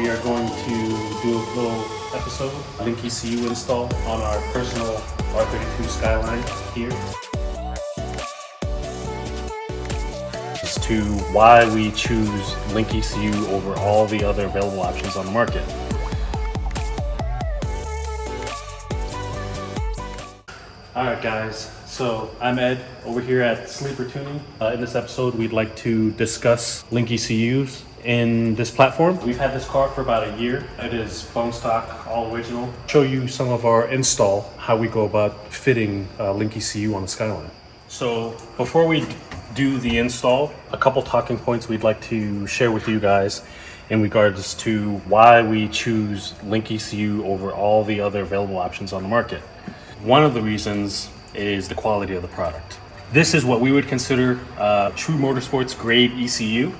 we are going to do a little episode, Link ECU install on our personal R32 Skyline here. As to why we choose Link ECU over all the other available options on the market. Alright guys, so I'm Ed over here at Sleeper Tuning. In this episode we'd like to discuss Link ECUs in this platform. We've had this car for about a year. It is bone stock, all original. Show you some of our install, how we go about fitting Link ECU on the Skyline. So before we do the install, a couple talking points we'd like to share with you guys in regards to why we choose Link ECU over all the other available options on the market. One of the reasons is the quality of the product. This is what we would consider true motorsports grade ECU.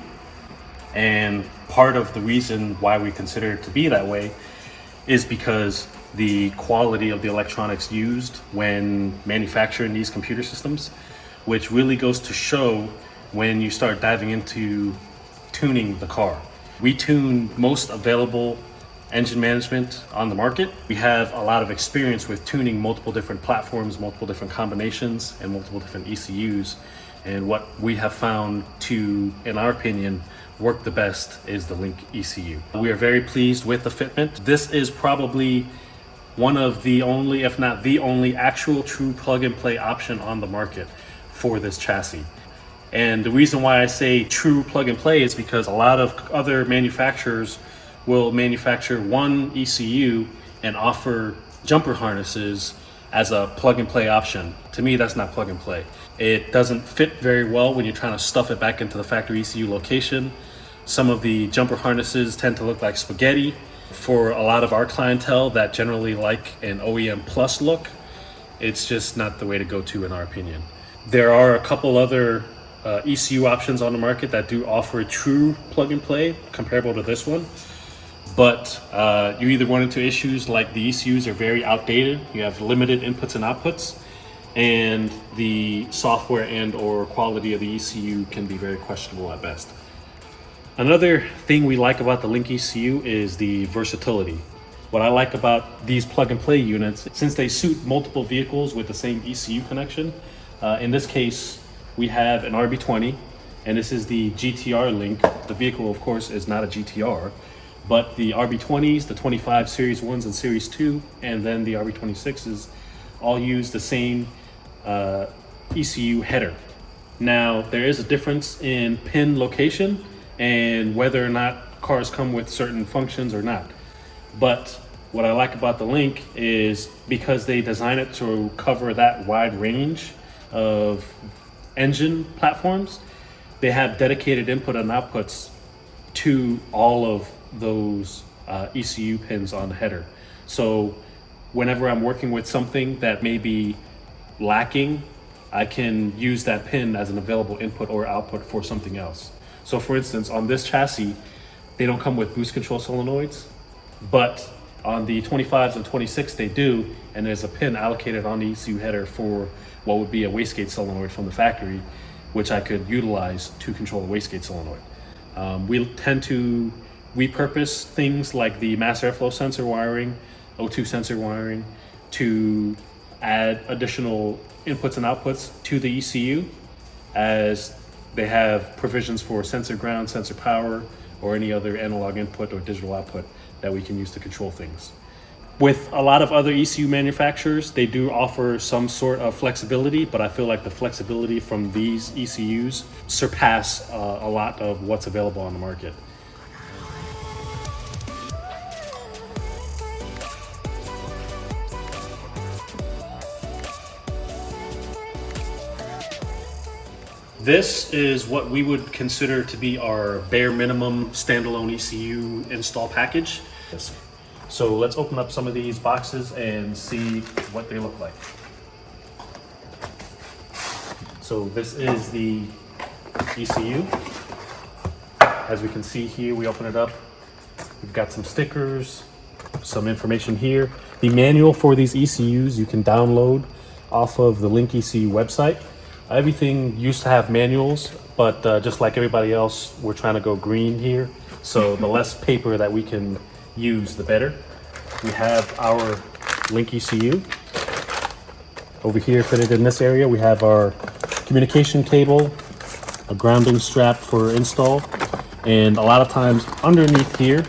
And part of the reason why we consider it to be that way is because the quality of the electronics used when manufacturing these computer systems, which really goes to show when you start diving into tuning the car. We tune most available engine management on the market. We have a lot of experience with tuning multiple different platforms, multiple different combinations, and multiple different ECUs. And what we have found to, in our opinion, work the best is the Link ECU. We are very pleased with the fitment. This is probably one of the only, if not the only, actual true plug-and-play option on the market for this chassis. And the reason why I say true plug-and-play is because a lot of other manufacturers will manufacture one ECU and offer jumper harnesses as a plug-and-play option. To me, that's not plug-and-play. It doesn't fit very well when you're trying to stuff it back into the factory ECU location. Some of the jumper harnesses tend to look like spaghetti. For a lot of our clientele that generally like an OEM plus look, it's just not the way to go to in our opinion. There are a couple other ECU options on the market that do offer true plug-and-play comparable to this one. But you either run into issues like the ECUs are very outdated, you have limited inputs and outputs, and the software and or quality of the ECU can be very questionable at best. Another thing we like about the Link ECU is the versatility. What I like about these plug-and-play units, since they suit multiple vehicles with the same ECU connection, in this case we have an RB20, and this is the GTR Link. The vehicle of course is not a GTR, but the RB20s, the 25 Series 1s and Series 2, and then the RB26s all use the same ECU header. Now, there is a difference in pin location and whether or not cars come with certain functions or not. But what I like about the Link is because they design it to cover that wide range of engine platforms, they have dedicated input and outputs to all of those ECU pins on the header. So whenever I'm working with something that may be lacking, I can use that pin as an available input or output for something else. So for instance, on this chassis, they don't come with boost control solenoids, but on the 25s and 26 they do, and there's a pin allocated on the ECU header for what would be a wastegate solenoid from the factory, which I could utilize to control a wastegate solenoid. We tend to repurpose things like the mass airflow sensor wiring, O2 sensor wiring, to add additional inputs and outputs to the ECU, as they have provisions for sensor ground, sensor power, or any other analog input or digital output that we can use to control things. With a lot of other ECU manufacturers, they do offer some sort of flexibility, but I feel like the flexibility from these ECUs surpass a lot of what's available on the market. This is what we would consider to be our bare minimum standalone ECU install package. So let's open up some of these boxes and see what they look like. So this is the ECU. As we can see here, we open it up. We've got some stickers, some information here. The manual for these ECUs you can download off of the Link ECU website. Everything used to have manuals, but just like everybody else, we're trying to go green here So the less paper that we can use, the better. We have our Link ECU. Over here, fitted in this area, we have our communication cable, a grounding strap for install, and a lot of times underneath here,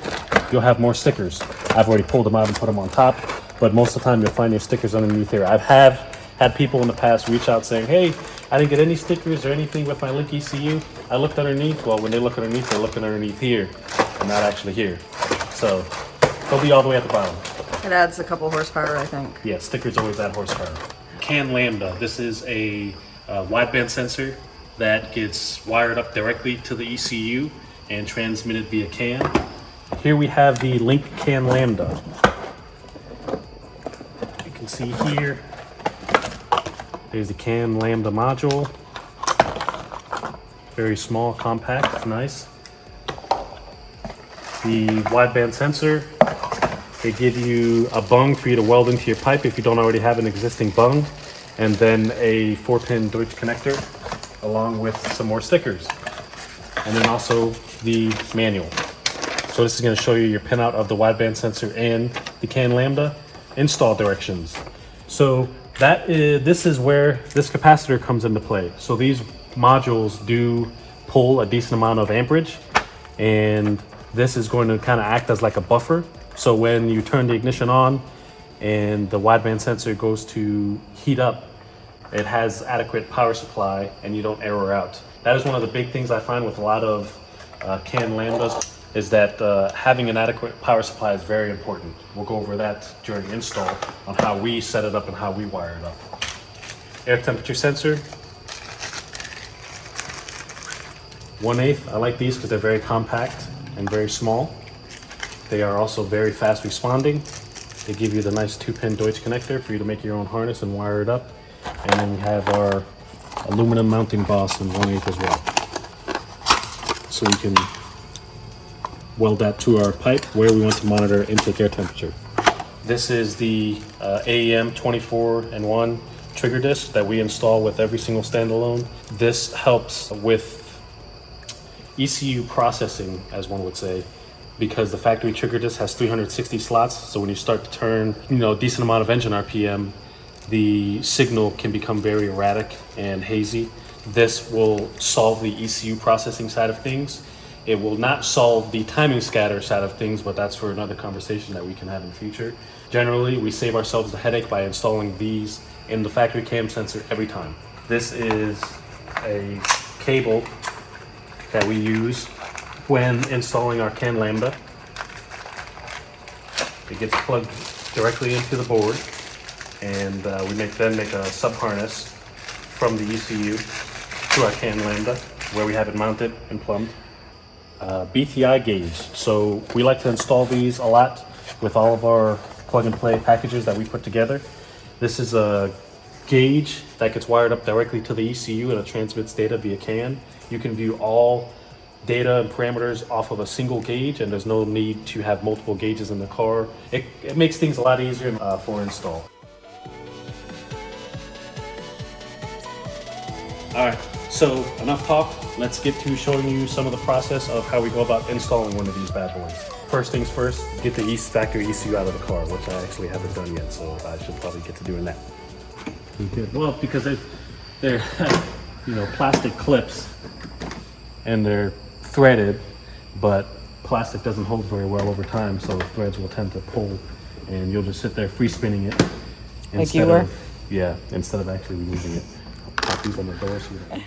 you'll have more stickers. I've already pulled them out and put them on top, but most of the time you'll find your stickers underneath here. I've had people in the past reach out saying, hey, I didn't get any stickers or anything with my Link ECU. I looked underneath. Well, when they look underneath, they're looking underneath here and not actually here. So they'll be all the way at the bottom. It adds a couple horsepower, I think. Yeah, stickers always add horsepower. CAN Lambda. This is a wideband sensor that gets wired up directly to the ECU and transmitted via CAN. Here we have the Link CAN Lambda. You can see here, there's the CAN Lambda module. Very small, compact, nice. The wideband sensor, they give you a bung for you to weld into your pipe if you don't already have an existing bung, and then a 4-pin Deutsch connector along with some more stickers. And then also the manual. So this is going to show you your pinout of the wideband sensor and the CAN Lambda install directions. So this is where this capacitor comes into play. So these modules do pull a decent amount of amperage, and this is going to kind of act as like a buffer. So when you turn the ignition on and the wideband sensor goes to heat up, it has adequate power supply and you don't error out. That is one of the big things I find with a lot of CAN Lambdas, is that having an adequate power supply is very important. We'll go over that during install on how we set it up and how we wire it up. Air temperature sensor, 1/8. I like these because they're very compact and very small. They are also very fast responding. They give you the nice 2-pin Deutsch connector for you to make your own harness and wire it up. And then we have our aluminum mounting boss in 1/8 as well. So we can weld that to our pipe where we want to monitor intake air temperature. This is the AEM 24-in-1 trigger disc that we install with every single standalone. This helps with ECU processing, as one would say, because the factory trigger disc has 360 slots. So when you start to turn, a decent amount of engine RPM, the signal can become very erratic and hazy. This will solve the ECU processing side of things. It will not solve the timing scatter side of things, but that's for another conversation that we can have in the future. Generally, we save ourselves the headache by installing these in the factory cam sensor every time. This is a cable that we use when installing our CAN Lambda. It gets plugged directly into the board, and we then make a sub-harness from the ECU to our CAN Lambda, where we have it mounted and plumbed. BTI gauge. So we like to install these a lot with all of our plug-and-play packages that we put together. This is a gauge that gets wired up directly to the ECU and it transmits data via CAN. You can view all data and parameters off of a single gauge, and there's no need to have multiple gauges in the car. It makes things a lot easier for install. All right, so enough talk. Let's get to showing you some of the process of how we go about installing one of these bad boys. First things first, get the factory ECU out of the car, which I actually haven't done yet, so I should probably get to doing that. Good. Well, because they're plastic clips, and they're threaded, but plastic doesn't hold very well over time, so threads will tend to pull, and you'll just sit there free spinning it. Like you were? Yeah, instead of actually removing it. I'll pop these on the door so you don't